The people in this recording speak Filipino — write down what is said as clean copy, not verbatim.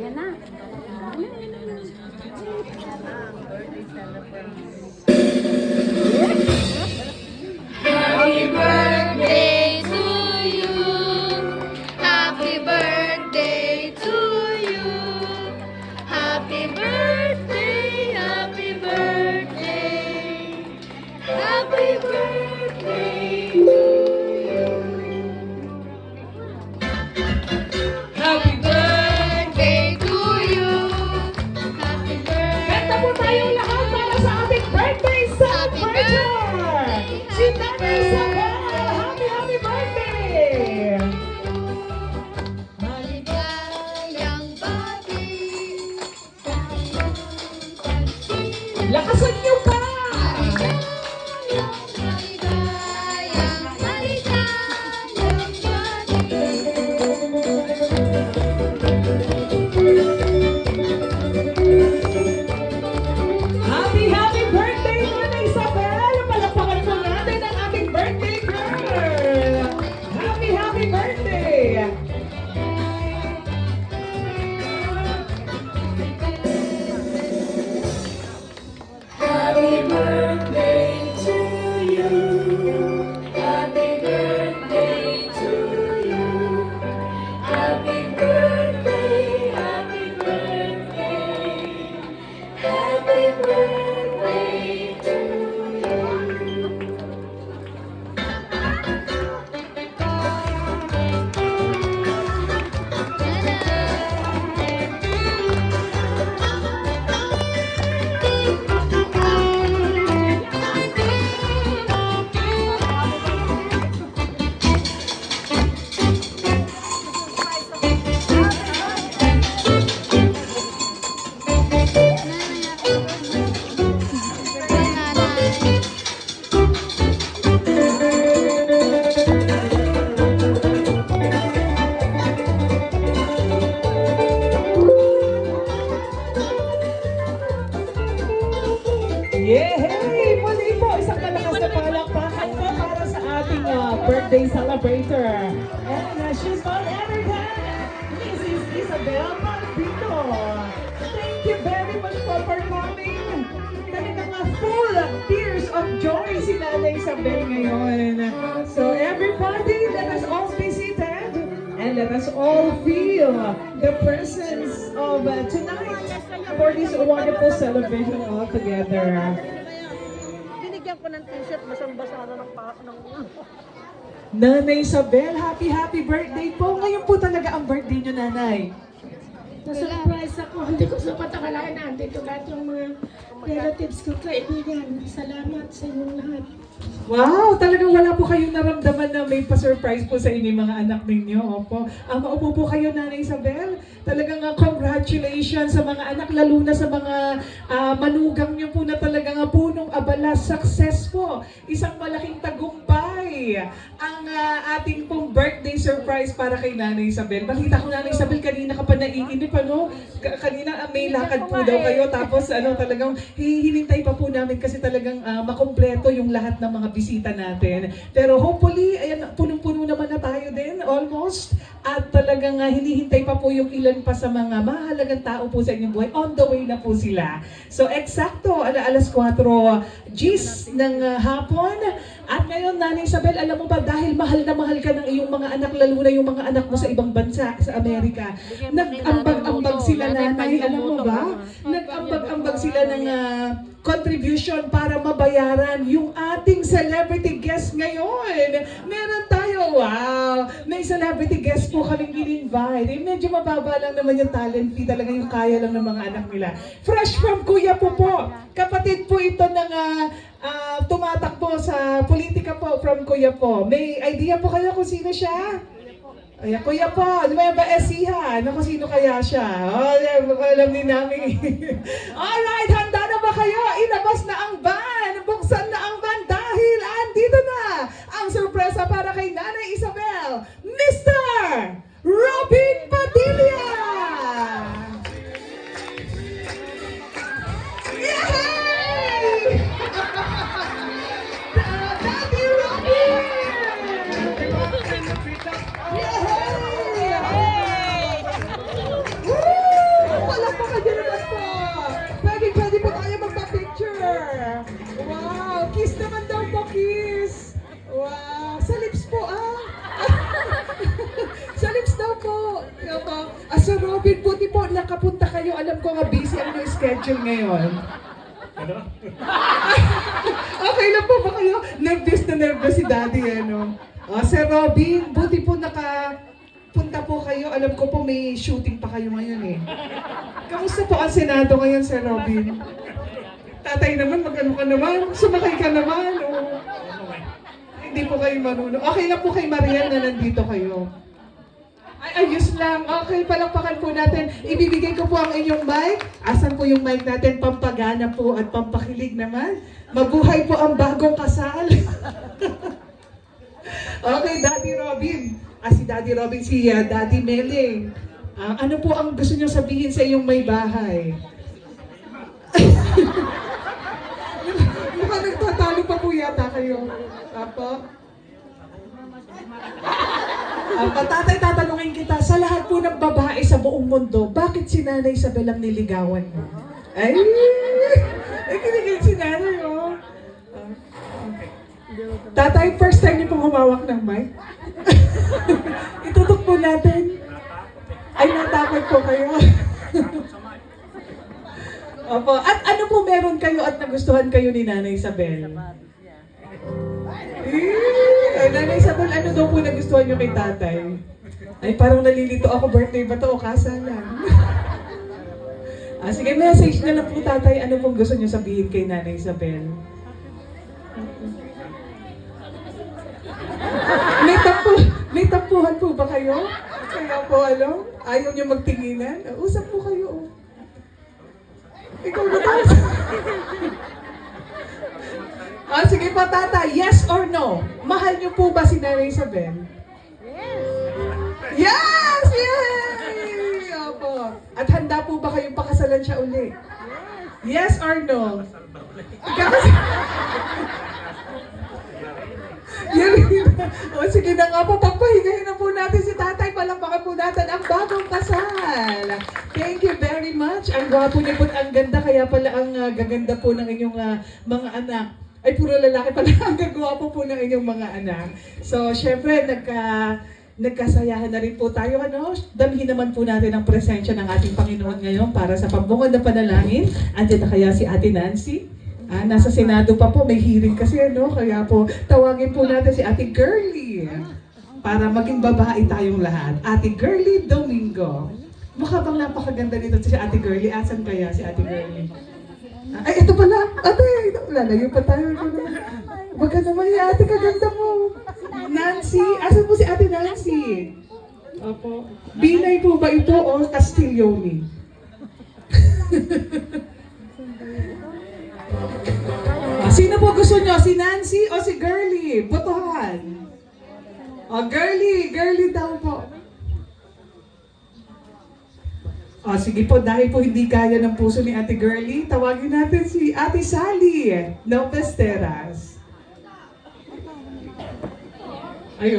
Yan na. Happy birthday to you. Happy birthday to you. Happy birthday, happy birthday. Happy birthday to you. Happy birthday to you. Happy birthday. Kanta po tayong lahat para sa ating birthday celebration! Si Nanay Isabel! Happy birthday! Maligayang bati sa iyong pagsilang. Lakasan niyo pa! Maligayang bati. Happy birthday, Nanay Isabel! Palakpakan po natin ang ating birthday girl! Happy birthday! Happy birthday to you. Happy birthday to you. Happy birthday, happy birthday. Happy birthday to you. Yay! Muli po, isang malakas na palakpakan po para sa ating birthday celebrator. And she's from America, Mrs. Isabel Malvino. Thank you very much po for coming. Talagang full of tears of joy si Nanay Isabel ngayon. So everybody, let us all be seated and let us all feel the presence of tonight for this wonderful celebration all together. Binigyan ko ng t-shirt, basang-basa na ng ulo. Nanay Isabel, happy birthday po. Ngayon po talaga ang birthday niyo, Nanay. Na-surprise ako. Hindi ko sapat akalain na andito lahat yung mga relatives ko, kaibigan. Salamat sa inyong lahat. Wow, talagang wala po kayong naramdaman na may pa-surprise po sa inyo mga anak ninyo. Opo. Maupo po kayo, Nanay Isabel. Talagang congratulations sa mga anak, lalo na sa mga manugang nyo po na talagang punong abala. Success po. Isang malaking tagumpay ang ating pong birthday surprise para kay Nanay Isabel. Balita ko, Nanay Isabel, kanina ka pa naiinip, ano? Kanina may lakad po daw kayo, tapos talagang hinintay pa po namin kasi talagang makompleto yung lahat ng mga bisita natin. Pero hopefully, ayan, punong-puno naman na tayo din, almost. At talagang hinihintay pa po yung ilan pa sa mga mahalagang tao po sa inyong buhay. On the way na po sila. So, eksakto, alas 4 Gs ng hapon. At ngayon, Nanay Isabel, alam mo ba, dahil mahal na mahal ka ng iyong mga anak, lalo na yung mga anak mo sa ibang bansa, sa Amerika, nag-ambag-ambag sila, Nanay, alam mo ba? Nag-ambag-ambag sila ng contribution para mabayaran yung ating celebrity guest ngayon. Meron tayo, wow! May celebrity guest po kaming in-invite. Medyo mababa lang naman yung talent fee, talaga yung kaya lang ng mga anak nila. Fresh from Kuya po. Kapatid po ito ng tumatakbo sa politika po from Kuya po. May idea po kayo kung sino siya? Ay, Kuya po, ano ba esihan? Kung sino kaya siya? Oh, alam din namin. Alright, handa na ba kayo? Ilabas na ang van! Buksan na ang van dahil andito na ang sorpresa para kay Nanay Isabel, Mr. Robin Padilla! Yay! Daddy Robin! Yay! Woo! Robin, buti po nakapunta kayo. Alam ko nga busy ang yung schedule ngayon. Okay lang po ba kayo? Nervous na nervous si Daddy, ano? Sir Robin, buti po nakapunta po kayo. Alam ko po may shooting pa kayo ngayon eh. Kamusta po ang Senado ngayon, Sir Robin? Tatay naman, mag-ano ka naman? Sumakay ka naman? O hindi po kayo marunong? Okay lang po kay Marian na nandito kayo. Ay, ayos lang. Okay, palakpakan po natin. Ibibigay ko po ang inyong mic. Asan po yung mic natin? Pampagana po at pampakilig naman. Mabuhay po ang bagong kasal. Okay, Daddy Robin. Si Daddy Robin, si Daddy Meling. Ano po ang gusto niyo sabihin sa iyong may bahay? Mukhang nagtatalo pa po yata kayo. Apo? Tatay, tatanungin kita, sa lahat po ng babae sa buong mundo, bakit si Nanay Isabel ang niligawan mo? Ay, kinigil si Nanay, oh. Okay. Tatay, first time niyo pong humawak ng mic? Itutok po natin. Ay, natakot po kayo. Opo. At ano po meron kayo at nagustuhan kayo ni Nanay Isabel? Nanay Isabel, ano daw po nagustuhan nyo kay tatay? Ay, parang nalilito ako, birthday ba to o kasalan? Sige, message na lang po tatay, ano pong gusto nyo sabihin kay Nanay Isabel? May tampuhan po ba kayo? Kaya po, ayaw nyo magtinginan? Usap po kayo, oh. Ikaw na tayo. Sige po, tata, yes or no? Mahal niyo po ba si Nanay Isabel? Yes! Yay! Opo. At handa po ba kayong pakasalan siya uli? Yes or no? Sige na nga po, pagpahingahin na po natin si tatay, palakpakan po natin ang bagong kasal. Thank you very much. Ang gwapo niyo po at ang ganda, kaya pala ang gaganda po ng inyong mga anak. Ay, puro lalaki pala ang gagwapo po ng inyong mga anak. So, syempre, nagkasayahan na rin po tayo, Damhin naman po natin ang presensya ng ating Panginoon ngayon para sa pambungad na panalangin. Andiyan na kaya si Ate Nancy? Nasa Senado pa po, may hearing kasi, Kaya po, tawagin po natin si Ate Girlie para maging babae tayong lahat. Ate Girlie Domingo. Mukha bang napakaganda nito si Ate Girlie? Asan kaya si Ate Girlie? Ay, ito pala. Ate, lalayo pa tayo. Wag ka naman, ate, kaganda mo. Nancy, asan po si Ate Nancy? Opo. Binay po ba ito o Castiglione? Sino po gusto nyo? Si Nancy o si Girlie? Botohan. Girlie daw po. Sige po, dahil po hindi kaya ng puso ni Ate Girlie, tawagin natin si Ate Sally Lopez Teras.